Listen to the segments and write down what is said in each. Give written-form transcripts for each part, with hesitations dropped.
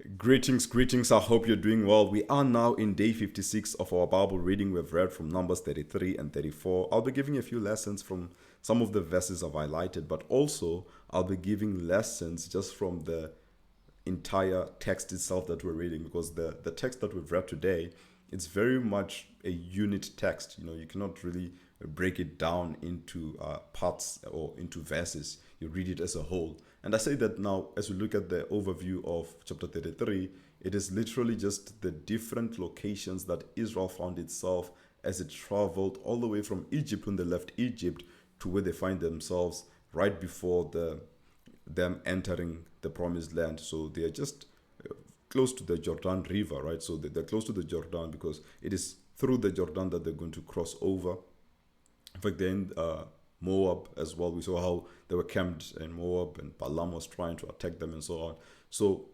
Greetings, greetings. I hope you're doing well. We are now in day 56 of our Bible reading. We've read from Numbers 33 and 34. I'll be giving a few lessons from some of the verses I've highlighted, but also I'll be giving lessons just from the entire text itself that we're reading, because the text that we've read today, it's very much a unit text. You cannot really break it down into parts or into verses. You read it as a whole. And I say that now, as we look at the overview of chapter 33, it is literally just the different locations that Israel found itself as it traveled all the way from Egypt, when they left Egypt, to where they find themselves right before them entering the promised land. So they are just close to the Jordan River, right? So they're close to the Jordan because it is through the Jordan that they're going to cross over. In fact, they're in Moab as well. We saw how they were camped in Moab and Balaam was trying to attack them and so on. So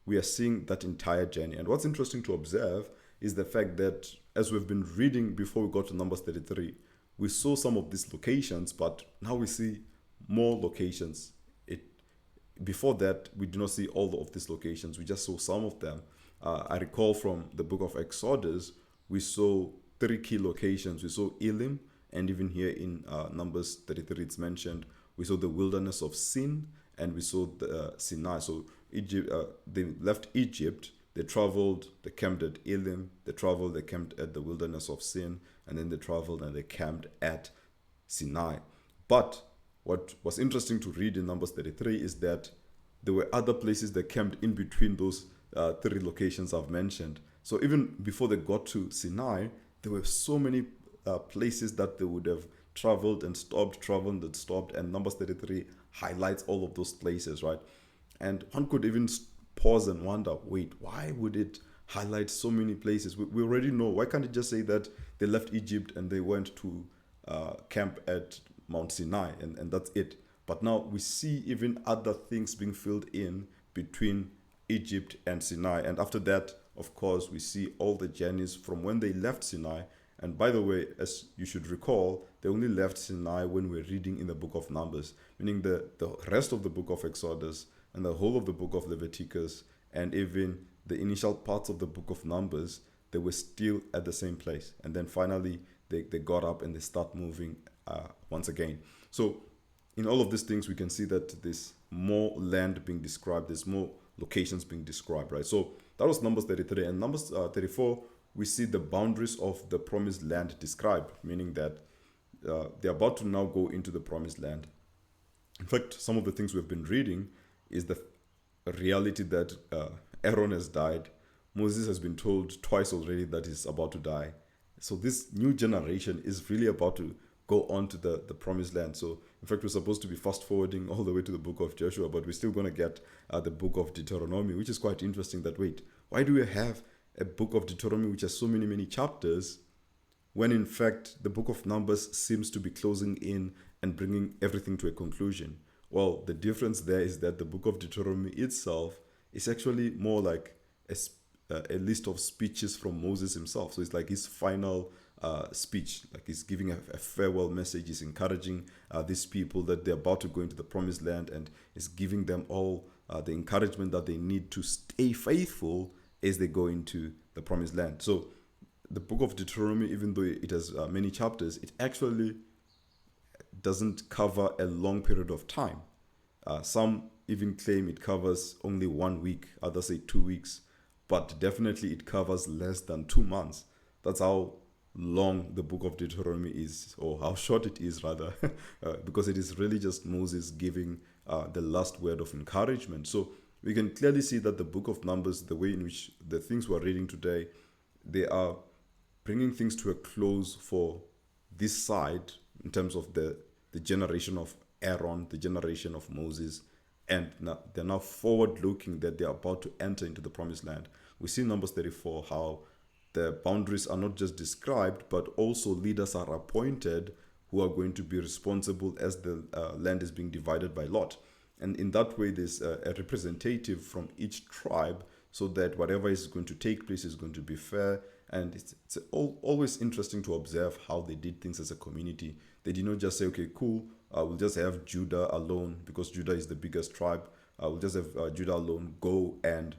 we are seeing that entire journey. And what's interesting to observe is the fact that as we've been reading before we got to Numbers 33, we saw some of these locations, but now we see more locations. Before that, we do not see all of these locations. We just saw some of them. I recall from the book of Exodus, we saw three key locations. We saw Elim, and even here in Numbers 33, it's mentioned. We saw the wilderness of Sin, and we saw the Sinai. So Egypt, they left Egypt, they traveled, they camped at Elim, they camped at the wilderness of Sin, and then they traveled and they camped at Sinai. But what was interesting to read in Numbers 33 is that there were other places that camped in between those three locations I've mentioned. So even before they got to Sinai, there were so many places that they would have traveled and stopped, and Numbers 33 highlights all of those places, right? And one could even pause and wonder, wait, why would it highlight so many places? We already know. Why can't it just say that they left Egypt and they went to camp at Mount Sinai, and that's it? But now we see even other things being filled in between Egypt and Sinai. And after that, of course, we see all the journeys from when they left Sinai. And by the way, as you should recall, they only left Sinai when we're reading in the book of Numbers, meaning the rest of the book of Exodus and the whole of the book of Leviticus and even the initial parts of the book of Numbers, they were still at the same place. And then finally, they got up and they start moving once again. So in all of these things, we can see that there's more land being described, there's more locations being described, right? So that was Numbers 33. And Numbers 34, we see the boundaries of the promised land described, meaning that they're about to now go into the promised land. In fact, some of the things we've been reading is the reality that Aaron has died. Moses has been told twice already that he's about to die. So this new generation is really about to go on to the promised land. So in fact, we're supposed to be fast forwarding all the way to the book of Joshua, but we're still going to get the book of Deuteronomy, which is quite interesting. That, wait, why do we have a book of Deuteronomy which has so many chapters, when in fact the book of Numbers seems to be closing in and bringing everything to a conclusion? Well, the difference there is that the book of Deuteronomy itself is actually more like a list of speeches from Moses himself. So it's like his final speech, like he's giving a farewell message. He's encouraging these people that they're about to go into the promised land, and is giving them all the encouragement that they need to stay faithful as they go into the promised land. So the book of Deuteronomy, even though it has many chapters, it actually doesn't cover a long period of time. Some even claim it covers only 1 week, others say 2 weeks, but definitely it covers less than 2 months. That's how long the book of Deuteronomy is, or how short it is rather, because it is really just Moses giving the last word of encouragement. So we can clearly see that the book of Numbers, the way in which the things we're reading today, they are bringing things to a close for this side in terms of the generation of Aaron, the generation of Moses, and now, they're now forward looking that they're about to enter into the promised land. We see in Numbers 34 how the boundaries are not just described, but also leaders are appointed who are going to be responsible as the land is being divided by lot. And in that way, there's a representative from each tribe, so that whatever is going to take place is going to be fair. And it's always interesting to observe how they did things as a community. They did not just say, okay, cool, we'll just have Judah alone, because Judah is the biggest tribe. We'll just have Judah alone go and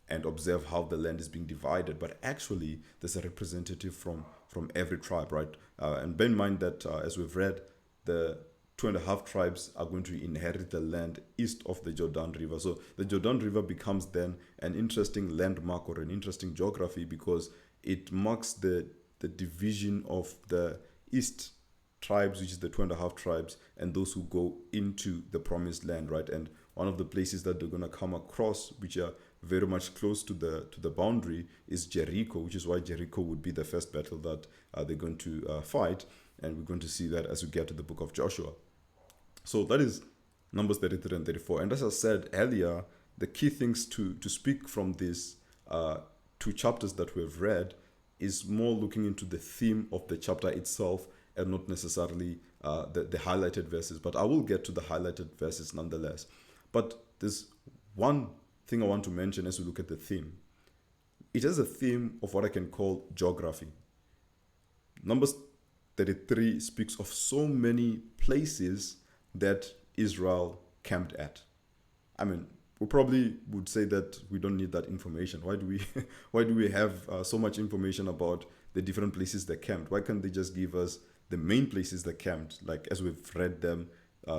and observe how the land is being divided, but actually there's a representative from every tribe, right? And bear in mind that as we've read, the 2.5 tribes are going to inherit the land east of the Jordan River. So the Jordan River becomes then an interesting landmark or an interesting geography because it marks the division of the east tribes, which is the 2.5 tribes, and those who go into the promised land, right? And one of the places that they're going to come across, which are very much close to the boundary, is Jericho, which is why Jericho would be the first battle that they're going to fight, and we're going to see that as we get to the book of Joshua. So that is Numbers 33 and 34. And as I said earlier, the key things to speak from these two chapters that we've read is more looking into the theme of the chapter itself and not necessarily the highlighted verses. But I will get to the highlighted verses nonetheless. But there's one thing I want to mention as we look at the theme. It has a theme of what I can call geography. Numbers 33 speaks of so many places that Israel camped at. I mean, we probably would say that we don't need that information. Why do we have so much information about the different places they camped? Why can't they just give us the main places they camped, like as we've read them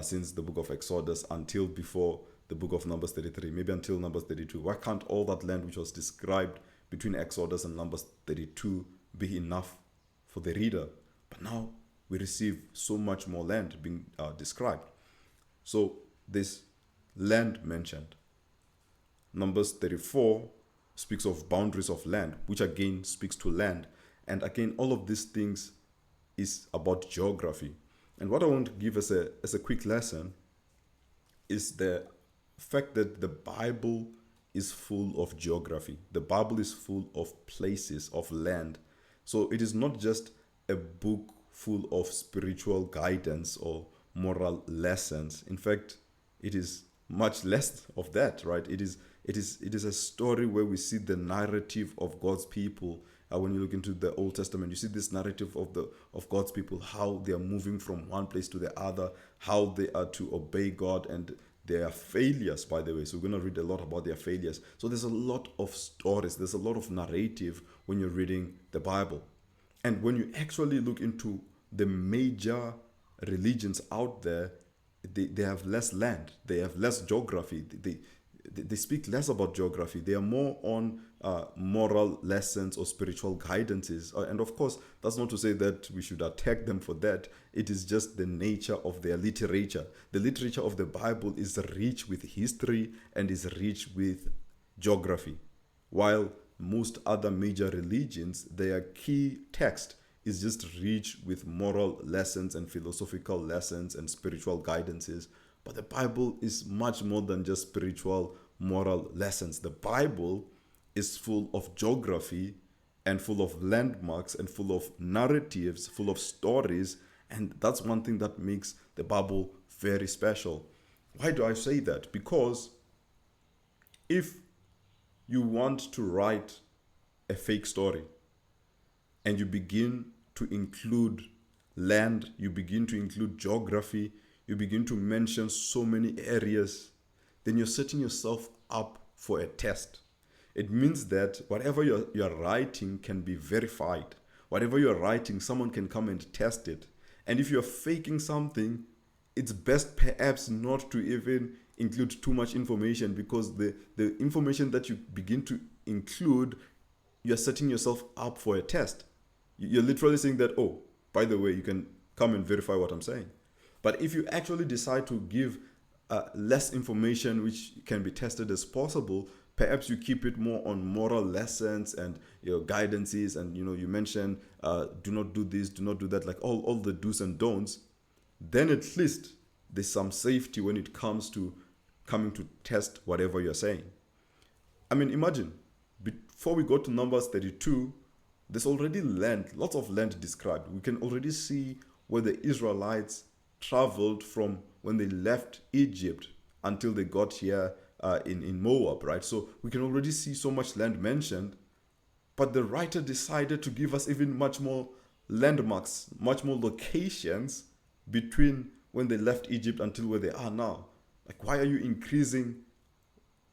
since the book of Exodus until before the book of Numbers 33, maybe until Numbers 32? Why can't all that land which was described between Exodus and Numbers 32 be enough for the reader? But now we receive so much more land being described. So this land mentioned. Numbers 34 speaks of boundaries of land, which again speaks to land. And again, all of these things is about geography. And what I want to give as a quick lesson is the fact that the Bible is full of geography. The Bible is full of places, of land. So it is not just a book full of spiritual guidance or moral lessons. In fact, it is much less of that, right? It is a story where we see the narrative of God's people. When you look into the Old Testament, you see this narrative of God's people, how they are moving from one place to the other, how they are to obey God, and their failures, by the way. So we're going to read a lot about their failures. So there's a lot of stories, there's a lot of narrative when you're reading the Bible. And when you actually look into the major religions out there, they have less land, they have less geography, they speak less about geography. They are more on moral lessons or spiritual guidances. And of course, that's not to say that we should attack them for that. It is just the nature of their literature. The literature of the Bible is rich with history and is rich with geography. While most other major religions, their key text is just rich with moral lessons and philosophical lessons and spiritual guidances. But the Bible is much more than just spiritual moral lessons. The Bible is full of geography and full of landmarks and full of narratives, full of stories. And that's one thing that makes the Bible very special. Why do I say that? Because if you want to write a fake story and you begin to include land, you begin to include geography, you begin to mention so many areas, then you're setting yourself up for a test. It means that whatever you're writing can be verified. Whatever you're writing, someone can come and test it. And if you're faking something, it's best perhaps not to even include too much information, because the information that you begin to include, you're setting yourself up for a test. You're literally saying that, oh, by the way, you can come and verify what I'm saying. But if you actually decide to give less information which can be tested as possible, perhaps you keep it more on moral lessons and guidances, and you mention do not do this, do not do that, like all the do's and don'ts. Then at least there's some safety when it comes to coming to test whatever you're saying. I mean, imagine before we go to Numbers 32, there's already land, lots of land described. We can already see where the Israelites traveled from when they left Egypt until they got here in Moab, right? So we can already see so much land mentioned, but the writer decided to give us even much more landmarks, much more locations between when they left Egypt until where they are now. Like, why are you increasing?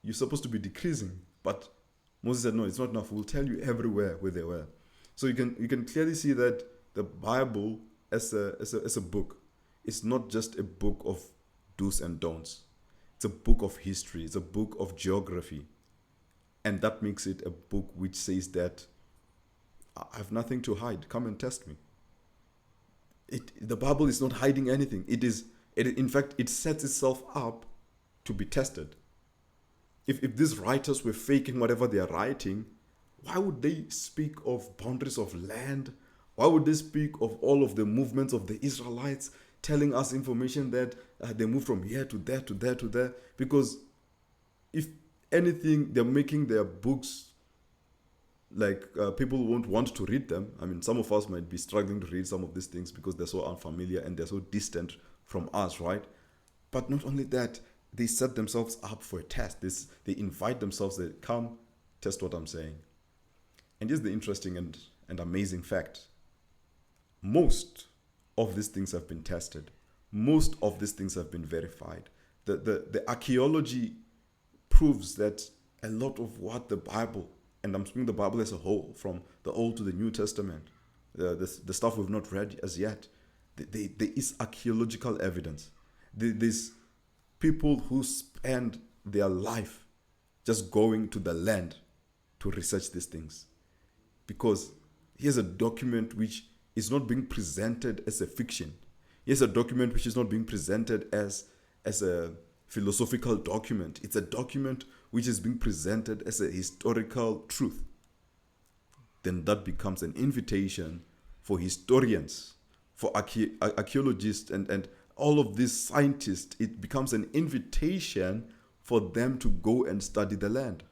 You're supposed to be decreasing, but Moses said, no, it's not enough. We'll tell you everywhere where they were. So you can clearly see that the Bible as a book is not just a book of do's and don'ts. It's a book of history. It's a book of geography. And that makes it a book which says that I have nothing to hide. Come and test me. The Bible is not hiding anything. In fact, it sets itself up to be tested. If these writers were faking whatever they are writing, why would they speak of boundaries of land? Why would they speak of all of the movements of the Israelites, telling us information that they moved from here to there to there to there? Because if anything, they're making their books like people won't want to read them. I mean, some of us might be struggling to read some of these things because they're so unfamiliar and they're so distant from us, right? But not only that, they set themselves up for a test. They invite themselves, they come, test what I'm saying. And here's the interesting and amazing fact. Most of these things have been tested. Most of these things have been verified. The archaeology proves that a lot of what the Bible, and I'm speaking the Bible as a whole, from the Old to the New Testament, the stuff we've not read as yet, there is archaeological evidence. There's people who spend their life just going to the land to research these things. Because here's a document which is not being presented as a fiction. Here's a document which is not being presented as a philosophical document. It's a document which is being presented as a historical truth. Then that becomes an invitation for historians, for archaeologists, and all of these scientists. It becomes an invitation for them to go and study the land.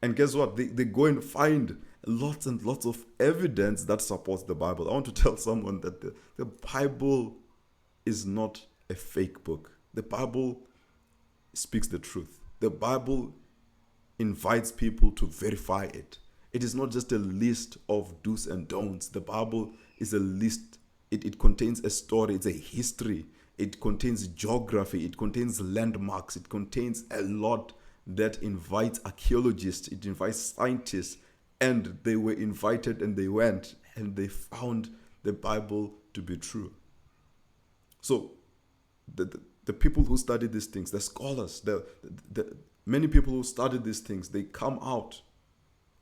And guess what? They go and find lots and lots of evidence that supports the Bible. I want to tell someone that the Bible is not a fake book. The Bible speaks the truth. The Bible invites people to verify it. It is not just a list of do's and don'ts. The Bible is a list. It contains a story. It's a history. It contains geography. It contains landmarks. It contains a lot that invites archaeologists. It invites scientists. And they were invited and they went and they found the Bible to be true. So the people who study these things, the scholars, the many people who study these things, they come out.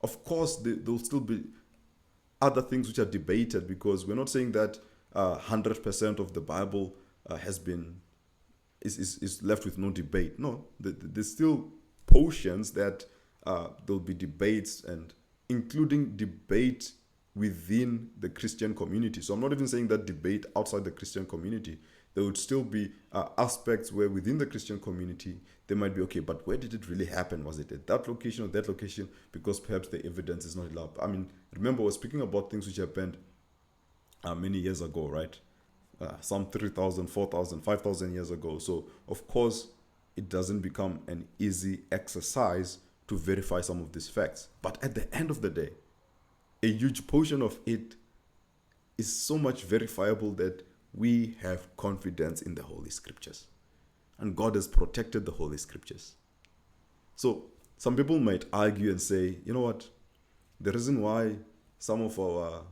Of course, there'll still be other things which are debated, because we're not saying that 100% of the Bible is left with no debate. No, there's still portions that there'll be debates, and including debate within the Christian community. So I'm not even saying that debate outside the Christian community. There would still be aspects where within the Christian community, they might be, okay, but where did it really happen? Was it at that location or that location? Because perhaps the evidence is not enough. I mean, remember, we're speaking about things which happened many years ago, right? Some 3,000, 4,000, 5,000 years ago. So, of course, it doesn't become an easy exercise to verify some of these facts. But at the end of the day, a huge portion of it is so much verifiable that we have confidence in the Holy Scriptures. And God has protected the Holy Scriptures. So some people might argue and say, you know what? The reason why some of our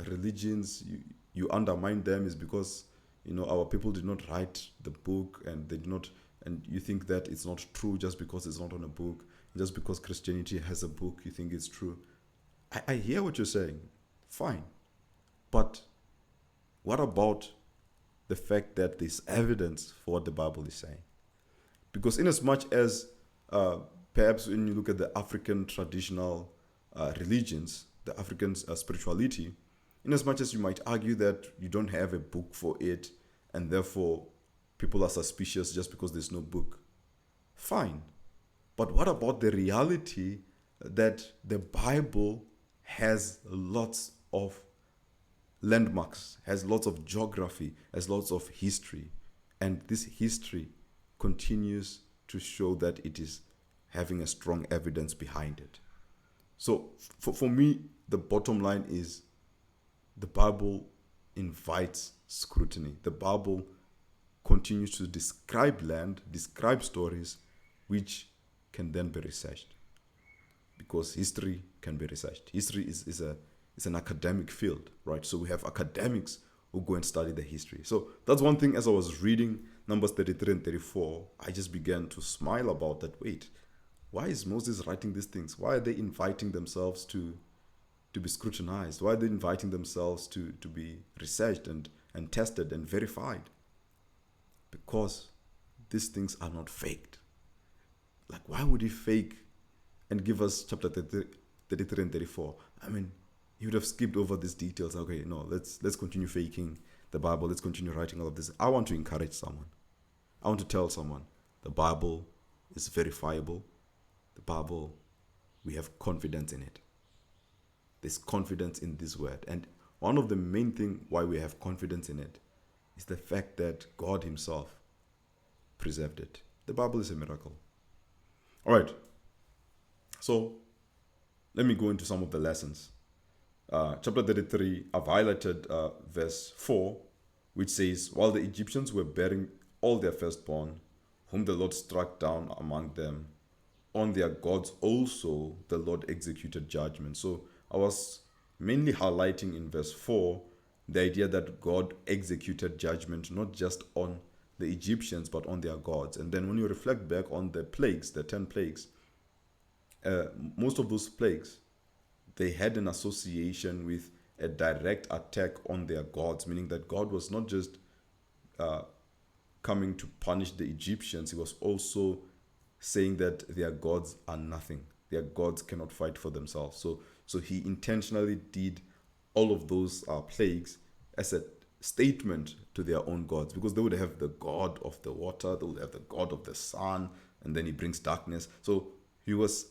religions, you undermine them, is because, our people did not write the book, and they did not, and you think that it's not true just because it's not on a book. Just because Christianity has a book, you think it's true. I hear what you're saying. Fine. But what about the fact that there's evidence for what the Bible is saying? Because in as much as perhaps when you look at the African traditional religions, the African spirituality, in as much as you might argue that you don't have a book for it, and therefore people are suspicious just because there's no book. Fine. But what about the reality that the Bible has lots of landmarks, has lots of geography, has lots of history, and this history continues to show that it is having a strong evidence behind it? So for me, the bottom line is the Bible invites scrutiny. The Bible continues to describe land, describe stories, which can then be researched. because history can be researched. History is an academic field, right? So we have academics who go and study the history. So that's one thing. As I was reading Numbers 33 and 34, I just began to smile about that. Wait, why is Moses writing these things? Why are they inviting themselves to be scrutinized? Why are they inviting themselves to be researched and tested and verified? Because these things are not faked. Like, why would he fake and give us chapter 33 and 34? I mean, he would have skipped over these details. Okay, no, let's continue faking the Bible. Let's continue writing all of this. I want to encourage someone. I want to tell someone the Bible is verifiable. The Bible, we have confidence in it. There's confidence in this word. And one of the main things why we have confidence in it is the fact that God himself preserved it. The Bible is a miracle. All right. So let me go into some of the lessons. Chapter 33, I've highlighted verse 4, which says, while the Egyptians were bearing all their firstborn, whom the Lord struck down among them, on their gods also the Lord executed judgment. So I was mainly highlighting in verse 4 the idea that God executed judgment not just on the Egyptians but on their gods. And then when you reflect back on the plagues, the 10 plagues, most of those plagues, they had an association with a direct attack on their gods, meaning that God was not just coming to punish the Egyptians, he was also saying that their gods are nothing. Their gods cannot fight for themselves. So he intentionally did all of those plagues as a statement to their own gods, because they would have the god of the water, they would have the god of the sun, and then he brings darkness. So he was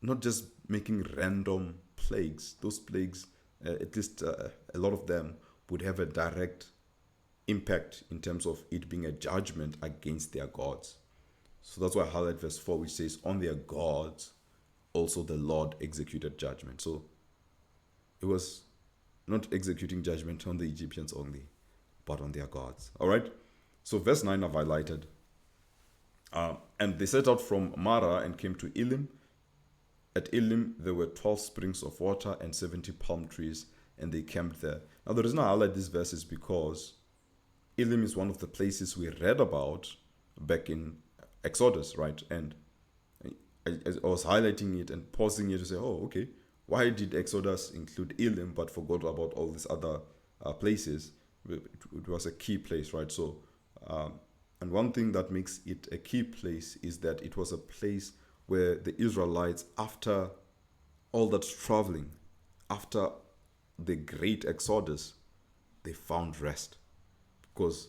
not just making random plagues. Those plagues, at least a lot of them, would have a direct impact in terms of it being a judgment against their gods. So that's why I highlight verse 4, which says, on their gods also the Lord executed judgment. So it was not executing judgment on the Egyptians only, but on their gods. All right. So verse 9 I've highlighted. And they set out from Marah and came to Elim. At Elim there were 12 springs of water and 70 palm trees, and they camped there. Now the reason I highlight this verse is because Elim is one of the places we read about back in Exodus, right? And I was highlighting it and pausing it to say, oh, okay, why did Exodus include Elim but forgot about all these other places? It was a key place, right? So, and one thing that makes it a key place is that it was a place where the Israelites, after all that traveling, after the great Exodus, they found rest, because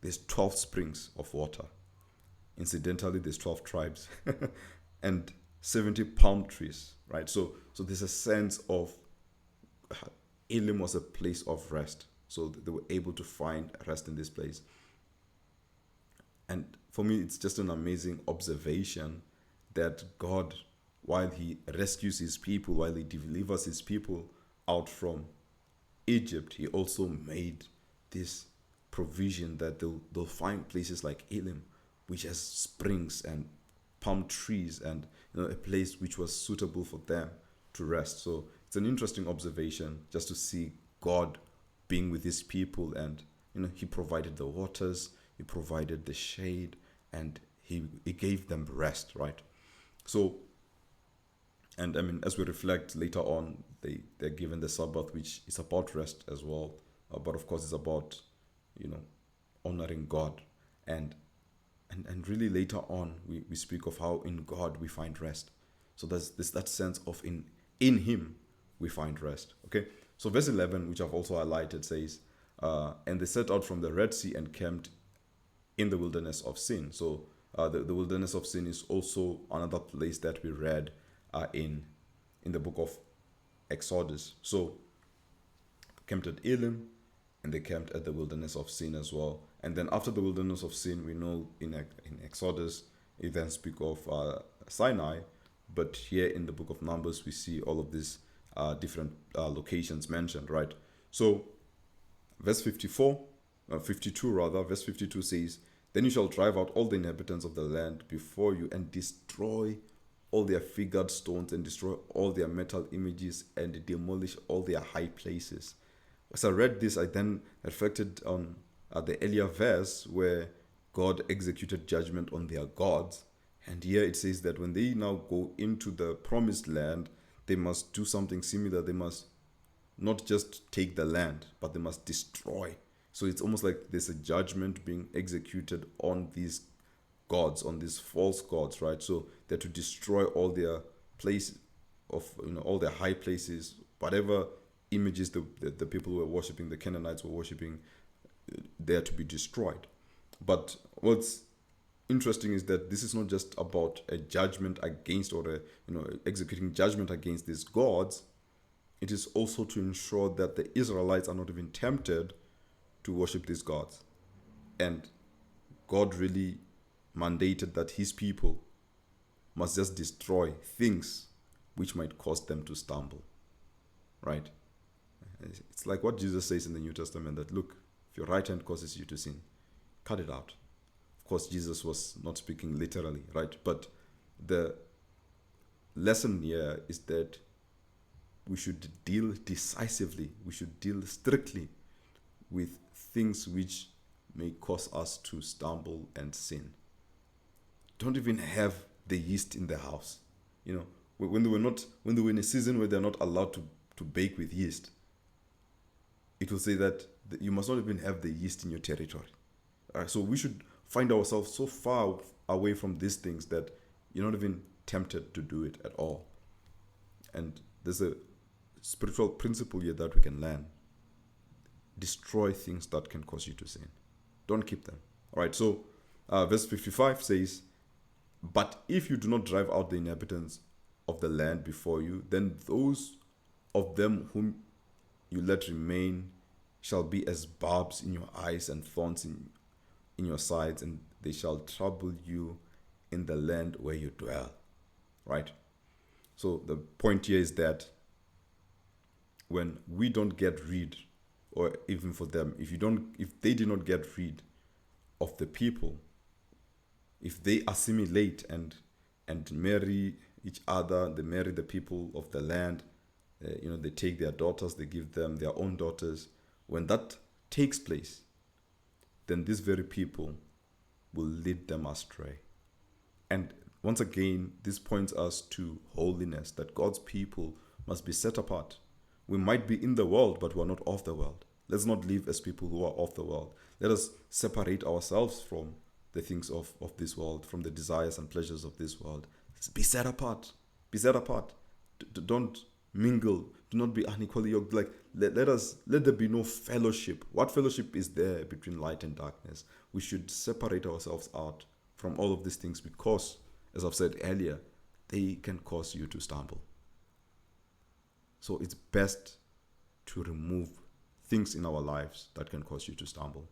there's 12 springs of water. Incidentally, there's 12 tribes and 70 palm trees, right? So there's a sense of Elim was a place of rest. So they were able to find rest in this place. And for me, it's just an amazing observation that God, while he rescues his people, while he delivers his people out from Egypt, he also made this provision that they'll find places like Elim, which has springs and palm trees, and a place which was suitable for them to rest. So it's an interesting observation just to see God being with his people, and he provided the waters, he provided the shade, and he gave them rest, right? So, and I mean, as we reflect later on, they're given the Sabbath, which is about rest as well, but of course it's about honoring God, and really later on we speak of how in God we find rest. So there's that sense of in him we find rest. Okay, so verse 11, which I've also highlighted, says, and they set out from the Red Sea and camped in the wilderness of Sin. So the wilderness of Sin is also another place that we read in the book of Exodus. So camped at Elim, and they camped at the wilderness of Sin as well. And then after the wilderness of Sin, we know in Exodus, it then speak of Sinai. But here in the book of Numbers, we see all of these different locations mentioned, right? So verse 52 rather, verse 52 says, then you shall drive out all the inhabitants of the land before you and destroy all their figured stones and destroy all their metal images and demolish all their high places. As I read this, I then reflected on the earlier verse where God executed judgment on their gods. And here it says that when they now go into the promised land, they must do something similar. They must not just take the land, but they must destroy. So it's almost like there's a judgment being executed on these gods, on these false gods, right? So they're to destroy all their place of, all their high places, whatever images the people who were worshipping, the Canaanites were worshipping, they're to be destroyed. But what's interesting is that this is not just about a judgment against, or executing judgment against these gods. It is also to ensure that the Israelites are not even tempted to worship these gods. And God really mandated that his people must just destroy things which might cause them to stumble. Right? It's like what Jesus says in the New Testament, that look, if your right hand causes you to sin, cut it out. Of course, Jesus was not speaking literally, right? But the lesson here is that we should deal decisively, we should deal strictly with things which may cause us to stumble and sin. Don't even have the yeast in the house. When they were in a season where they're not allowed to bake with yeast, it will say that you must not even have the yeast in your territory. So we should find ourselves so far away from these things that you're not even tempted to do it at all. And there's a spiritual principle here that we can learn. Destroy things that can cause you to sin. Don't keep them. All right, so verse 55 says, "But if you do not drive out the inhabitants of the land before you, then those of them whom you let remain shall be as barbs in your eyes and thorns in your sides, and they shall trouble you in the land where you dwell." Right? So the point here is that when we don't get rid, or even for them, if they did not get rid of the people, if they assimilate and marry each other, they marry the people of the land, they take their daughters, they give them their own daughters. When that takes place, then these very people will lead them astray. And once again, this points us to holiness, that God's people must be set apart. We might be in the world, but we're not of the world. Let's not live as people who are of the world. Let us separate ourselves from the things of this world, from the desires and pleasures of this world. Be set apart. Be set apart. Don't mingle. Do not be unequally yoked. Let there be no fellowship. What fellowship is there between light and darkness? We should separate ourselves out from all of these things because, as I've said earlier, they can cause you to stumble. So it's best to remove things in our lives that can cause you to stumble.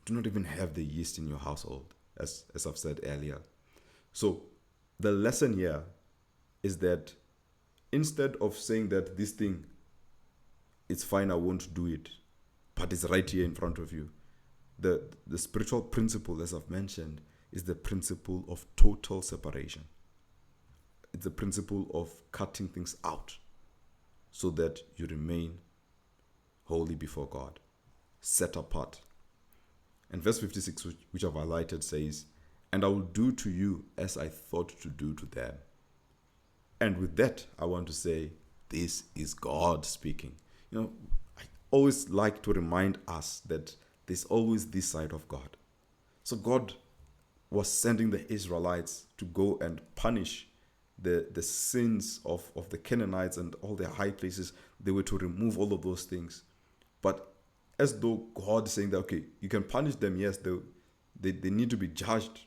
Do not even have the yeast in your household, as I've said earlier. So the lesson here is that instead of saying that this thing, it's fine, I won't do it, but it's right here in front of you, the spiritual principle, as I've mentioned, is the principle of total separation. It's the principle of cutting things out so that you remain holy before God, set apart. And verse 56, which I've highlighted, says, "And I will do to you as I thought to do to them." And with that, I want to say, this is God speaking. I always like to remind us that there's always this side of God. So God was sending the Israelites to go and punish the sins of the Canaanites and all their high places. They were to remove all of those things. But as though God is saying that, okay, you can punish them, yes, they need to be judged.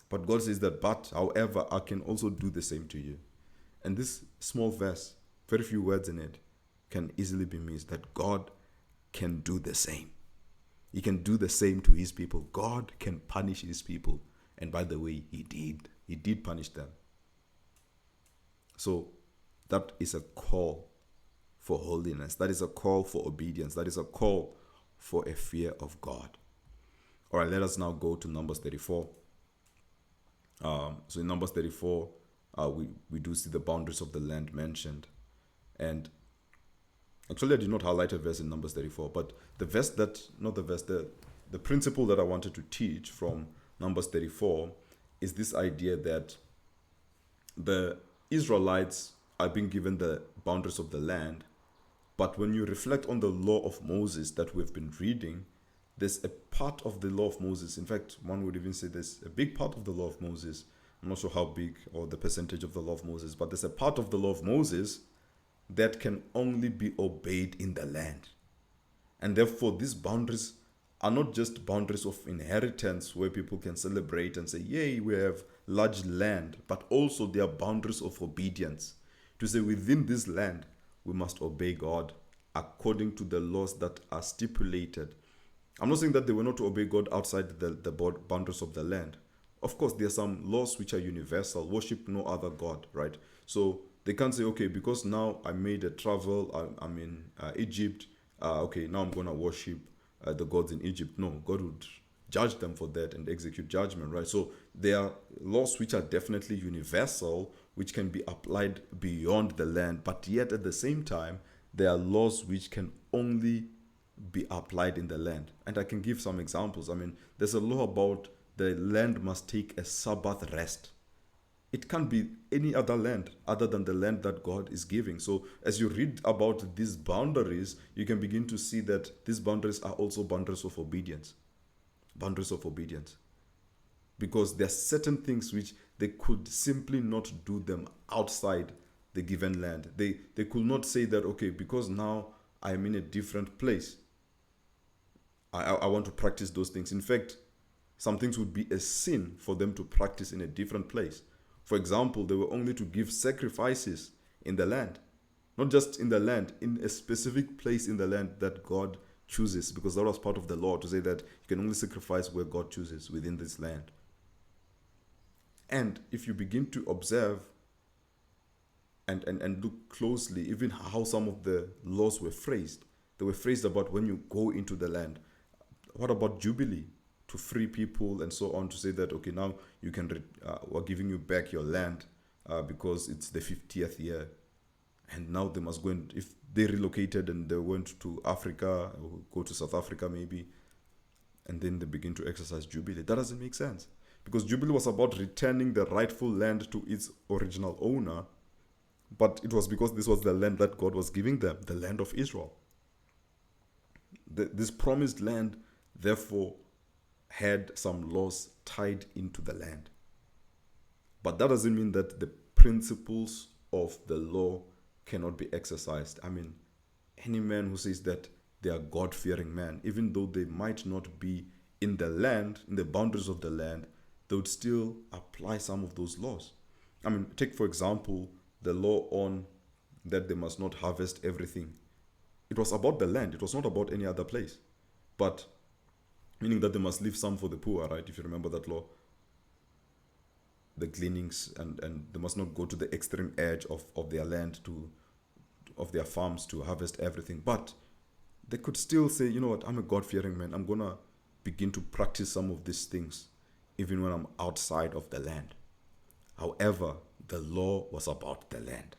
But God says that, but however, I can also do the same to you. And this small verse, very few words in it, can easily be missed, that God can do the same. He can do the same to his people. God can punish his people. And by the way, he did. He did punish them. So that is a call for holiness. That is a call for obedience. That is a call for a fear of God. All right, let us now go to Numbers 34. So in Numbers 34, we do see the boundaries of the land mentioned. And actually, I did not highlight a verse in Numbers 34, but the verse that, not the verse, the principle that I wanted to teach from Numbers 34 is this idea that the Israelites are being given the boundaries of the land, but when you reflect on the law of Moses that we've been reading, there's a part of the law of Moses. In fact, one would even say there's a big part of the law of Moses. I'm not sure how big or the percentage of the law of Moses, but there's a part of the law of Moses that can only be obeyed in the land. And therefore, these boundaries are not just boundaries of inheritance where people can celebrate and say, yay, we have large land, but also they are boundaries of obedience. To say within this land, we must obey God according to the laws that are stipulated. I'm not saying that they were not to obey God outside the boundaries of the land. Of course, there are some laws which are universal. Worship no other God, right? So they can't say, okay, because now I made a travel, I'm in Egypt, okay, now I'm going to worship the gods in Egypt. No, God would judge them for that and execute judgment, right? So there are laws which are definitely universal, which can be applied beyond the land, but yet at the same time, there are laws which can only be applied in the land. And I can give some examples. I mean, there's a law about the land must take a Sabbath rest. It can't be any other land other than the land that God is giving. So as you read about these boundaries, you can begin to see that these boundaries are also boundaries of obedience. Boundaries of obedience. Because there are certain things which they could simply not do them outside the given land. They could not say that, okay, because now I am in a different place, I want to practice those things. In fact, some things would be a sin for them to practice in a different place. For example, they were only to give sacrifices in the land. Not just in the land, in a specific place in the land that God chooses, because that was part of the law to say that you can only sacrifice where God chooses within this land. And if you begin to observe and look closely, even how some of the laws were phrased, they were phrased about when you go into the land. What about Jubilee? To free people and so on, to say that, okay, now you can, we're giving you back your land because it's the 50th year. And now they must go, and if they relocated and they went to Africa, or go to South Africa maybe, and then they begin to exercise Jubilee. That doesn't make sense. Because Jubilee was about returning the rightful land to its original owner, but it was because this was the land that God was giving them, the land of Israel. This promised land, therefore, had some laws tied into the land. But that doesn't mean that the principles of the law cannot be exercised. I mean, any man who says that they are God-fearing men, even though they might not be in the land, in the boundaries of the land, they would still apply some of those laws. I mean, take for example, the law on that they must not harvest everything. It was about the land. It was not about any other place. But meaning that they must leave some for the poor, right? If you remember that law. The gleanings, and they must not go to the extreme edge of their land, of their farms, to harvest everything. But they could still say, you know what, I'm a God-fearing man. I'm going to begin to practice some of these things even when I'm outside of the land. However, the law was about the land.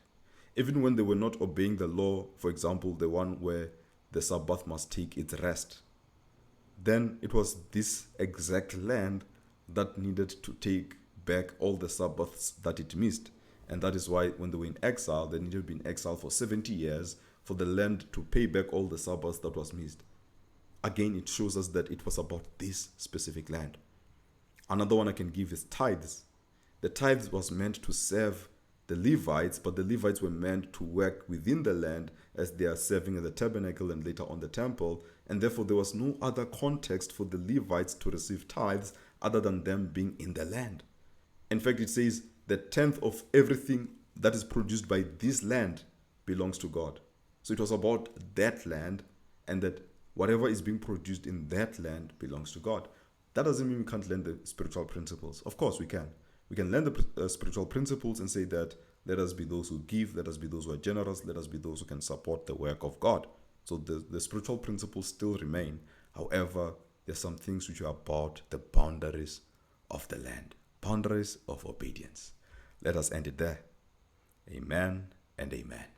Even when they were not obeying the law, for example, the one where the Sabbath must take its rest, then it was this exact land that needed to take back all the Sabbaths that it missed. And that is why when they were in exile, they needed to be in exile for 70 years for the land to pay back all the Sabbaths that was missed. Again, it shows us that it was about this specific land. Another one I can give is tithes. The tithes was meant to serve the Levites, but the Levites were meant to work within the land as they are serving in the tabernacle and later on the temple, and therefore there was no other context for the Levites to receive tithes other than them being in the land. In fact, it says the 10th of everything that is produced by this land belongs to God. So it was about that land, and that whatever is being produced in that land belongs to God. That doesn't mean we can't learn the spiritual principles. Of course we can. We can learn the spiritual principles and say that let us be those who give, let us be those who are generous, let us be those who can support the work of God. So the spiritual principles still remain. However, there's some things which are about the boundaries of the land, boundaries of obedience. let us end it there. Amen and amen.